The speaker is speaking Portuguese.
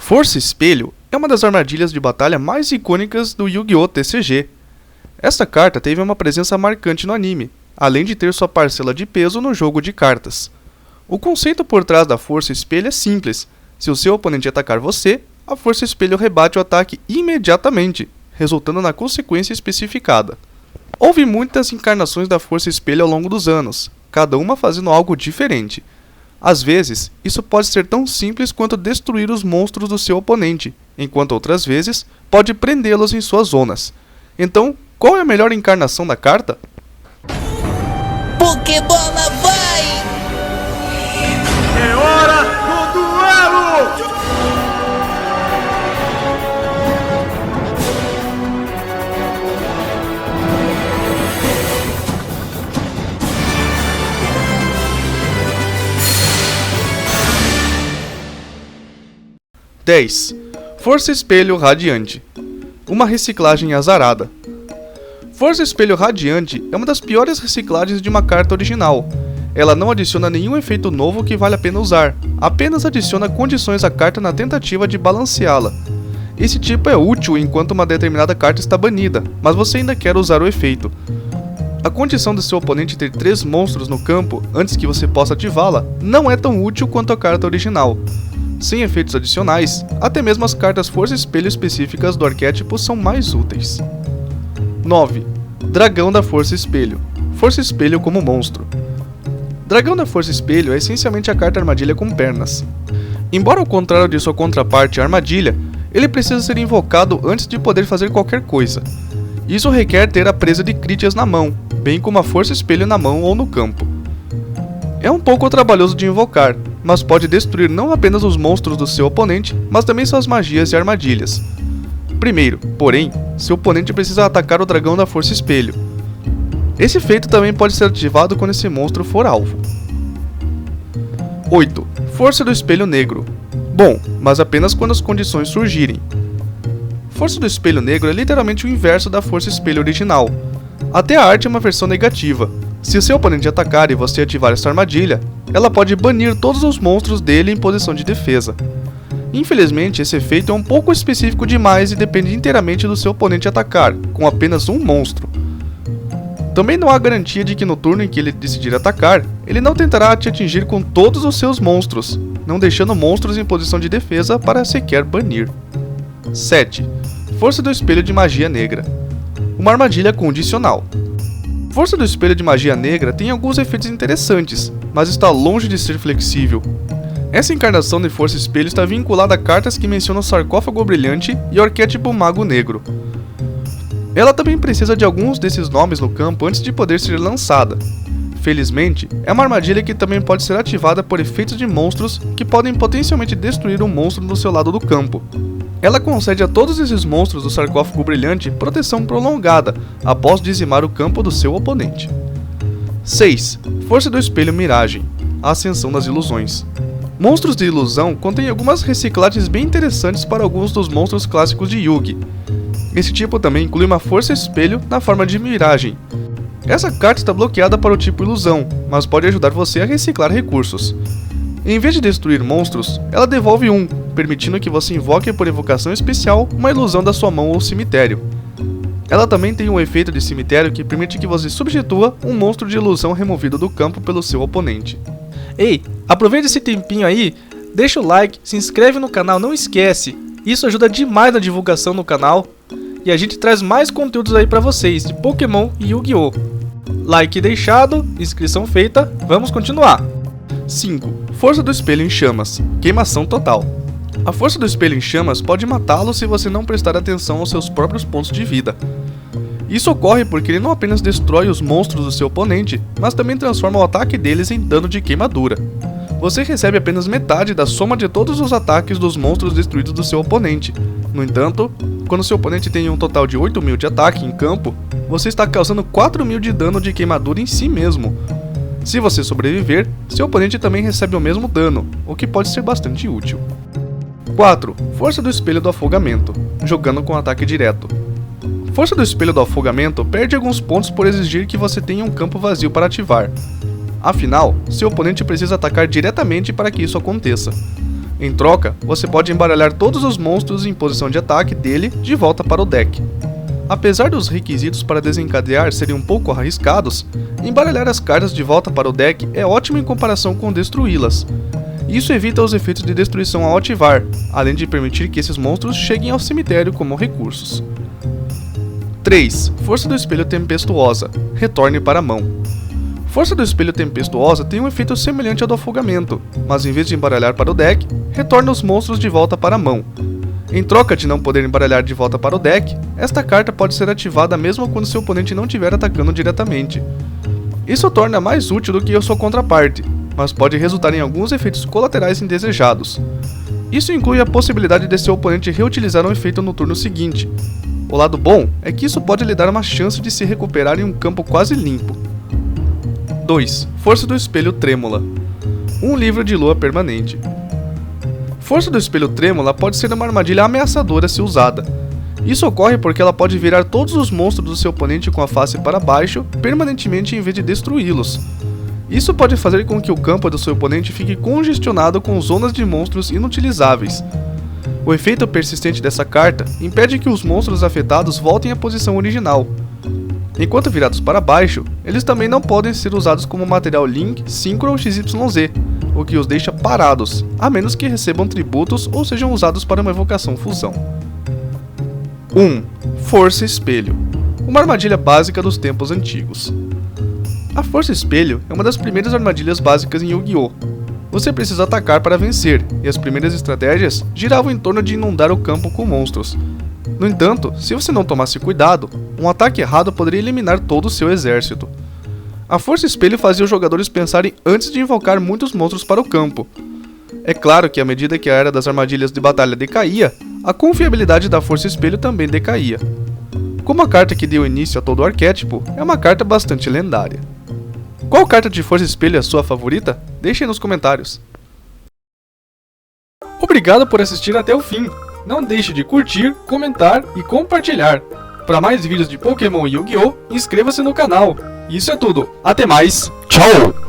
Força Espelho é uma das armadilhas de batalha mais icônicas do Yu-Gi-Oh! TCG. Esta carta teve uma presença marcante no anime, além de ter sua parcela de peso no jogo de cartas. O conceito por trás da Força Espelho é simples: se o seu oponente atacar você, a Força Espelho rebate o ataque imediatamente, resultando na consequência especificada. Houve muitas encarnações da Força Espelho ao longo dos anos, cada uma fazendo algo diferente. Às vezes, isso pode ser tão simples quanto destruir os monstros do seu oponente, enquanto outras vezes, pode prendê-los em suas zonas. Então, qual é a melhor encarnação da carta? Pokébola vai! É hora do duelo! Força Espelho Radiante. Uma reciclagem azarada. Força Espelho Radiante é uma das piores reciclagens de uma carta original. Ela não adiciona nenhum efeito novo que vale a pena usar, apenas adiciona condições à carta na tentativa de balanceá-la. Esse tipo é útil enquanto uma determinada carta está banida, mas você ainda quer usar o efeito. A condição de seu oponente ter 3 monstros no campo antes que você possa ativá-la não é tão útil quanto a carta original. Sem efeitos adicionais, até mesmo as cartas Força Espelho específicas do arquétipo são mais úteis. 9. Dragão da Força Espelho. Força Espelho como monstro. Dragão da Força Espelho é essencialmente a carta armadilha com pernas. Embora ao contrário de sua contraparte, a armadilha, ele precisa ser invocado antes de poder fazer qualquer coisa. Isso requer ter a presa de Critias na mão, bem como a Força Espelho na mão ou no campo. É um pouco trabalhoso de invocar, mas pode destruir não apenas os monstros do seu oponente, mas também suas magias e armadilhas. Primeiro, porém, seu oponente precisa atacar o dragão da Força Espelho. Esse feito também pode ser ativado quando esse monstro for alvo. 8. Força do Espelho Negro. Bom, mas apenas quando as condições surgirem. Força do Espelho Negro é literalmente o inverso da Força Espelho original. Até a arte é uma versão negativa. Se o seu oponente atacar e você ativar essa armadilha, ela pode banir todos os monstros dele em posição de defesa. Infelizmente, esse efeito é um pouco específico demais e depende inteiramente do seu oponente atacar, com apenas um monstro. Também não há garantia de que no turno em que ele decidir atacar, ele não tentará te atingir com todos os seus monstros, não deixando monstros em posição de defesa para sequer banir. 7. Força do Espelho de Magia Negra. Uma armadilha condicional. Força do Espelho de Magia Negra tem alguns efeitos interessantes, mas está longe de ser flexível. Essa encarnação de Força Espelho está vinculada a cartas que mencionam Sarcófago Brilhante e o arquétipo Mago Negro. Ela também precisa de alguns desses nomes no campo antes de poder ser lançada. Felizmente, é uma armadilha que também pode ser ativada por efeitos de monstros que podem potencialmente destruir um monstro do seu lado do campo. Ela concede a todos esses monstros do Sarcófago Brilhante proteção prolongada após dizimar o campo do seu oponente. 6. Força do Espelho Miragem. A Ascensão das Ilusões. Monstros de ilusão contêm algumas reciclagens bem interessantes para alguns dos monstros clássicos de Yu-Gi. Esse tipo também inclui uma Força Espelho na forma de Miragem. Essa carta está bloqueada para o tipo ilusão, mas pode ajudar você a reciclar recursos. Em vez de destruir monstros, ela devolve um, permitindo que você invoque por evocação especial uma ilusão da sua mão ou cemitério. Ela também tem um efeito de cemitério que permite que você substitua um monstro de ilusão removido do campo pelo seu oponente. Ei, aproveita esse tempinho aí, deixa o like, se inscreve no canal, não esquece. Isso ajuda demais na divulgação no canal e a gente traz mais conteúdos aí pra vocês de Pokémon e Yu-Gi-Oh! Like deixado, inscrição feita, vamos continuar. 5. Força do Espelho em Chamas. Queimação total. A Força do Espelho em Chamas pode matá-lo se você não prestar atenção aos seus próprios pontos de vida. Isso ocorre porque ele não apenas destrói os monstros do seu oponente, mas também transforma o ataque deles em dano de queimadura. Você recebe apenas metade da soma de todos os ataques dos monstros destruídos do seu oponente. No entanto, quando seu oponente tem um total de 8.000 de ataque em campo, você está causando 4.000 de dano de queimadura em si mesmo. Se você sobreviver, seu oponente também recebe o mesmo dano, o que pode ser bastante útil. 4. Força do Espelho do Afogamento. Jogando com ataque direto. Força do Espelho do Afogamento perde alguns pontos por exigir que você tenha um campo vazio para ativar. Afinal, seu oponente precisa atacar diretamente para que isso aconteça. Em troca, você pode embaralhar todos os monstros em posição de ataque dele de volta para o deck. Apesar dos requisitos para desencadear serem um pouco arriscados, embaralhar as cartas de volta para o deck é ótimo em comparação com destruí-las. Isso evita os efeitos de destruição ao ativar, além de permitir que esses monstros cheguem ao cemitério como recursos. 3. Força do Espelho Tempestuosa. Retorne para a mão. Força do Espelho Tempestuosa tem um efeito semelhante ao do afogamento, mas em vez de embaralhar para o deck, retorna os monstros de volta para a mão. Em troca de não poder embaralhar de volta para o deck, esta carta pode ser ativada mesmo quando seu oponente não estiver atacando diretamente. Isso torna mais útil do que a sua contraparte, mas pode resultar em alguns efeitos colaterais indesejados. Isso inclui a possibilidade de seu oponente reutilizar um efeito no turno seguinte. O lado bom é que isso pode lhe dar uma chance de se recuperar em um campo quase limpo. 2. Força do Espelho Trêmula. Um livro de lua permanente. Força do Espelho Trêmula pode ser uma armadilha ameaçadora se usada. Isso ocorre porque ela pode virar todos os monstros do seu oponente com a face para baixo permanentemente em vez de destruí-los. Isso pode fazer com que o campo do seu oponente fique congestionado com zonas de monstros inutilizáveis. O efeito persistente dessa carta impede que os monstros afetados voltem à posição original. Enquanto virados para baixo, eles também não podem ser usados como material Link, Synchro ou XYZ, o que os deixa parados, a menos que recebam tributos ou sejam usados para uma evocação fusão. 1. Força Espelho. Uma armadilha básica dos tempos antigos. A Força Espelho é uma das primeiras armadilhas básicas em Yu-Gi-Oh! Você precisa atacar para vencer, e as primeiras estratégias giravam em torno de inundar o campo com monstros. No entanto, se você não tomasse cuidado, um ataque errado poderia eliminar todo o seu exército. A Força Espelho fazia os jogadores pensarem antes de invocar muitos monstros para o campo. É claro que à medida que a era das armadilhas de batalha decaía, a confiabilidade da Força Espelho também decaía. Como a carta que deu início a todo o arquétipo, é uma carta bastante lendária. Qual carta de Força Espelho é a sua favorita? Deixe aí nos comentários. Obrigado por assistir até o fim. Não deixe de curtir, comentar e compartilhar. Para mais vídeos de Pokémon e Yu-Gi-Oh!, inscreva-se no canal. Isso é tudo. Até mais. Tchau!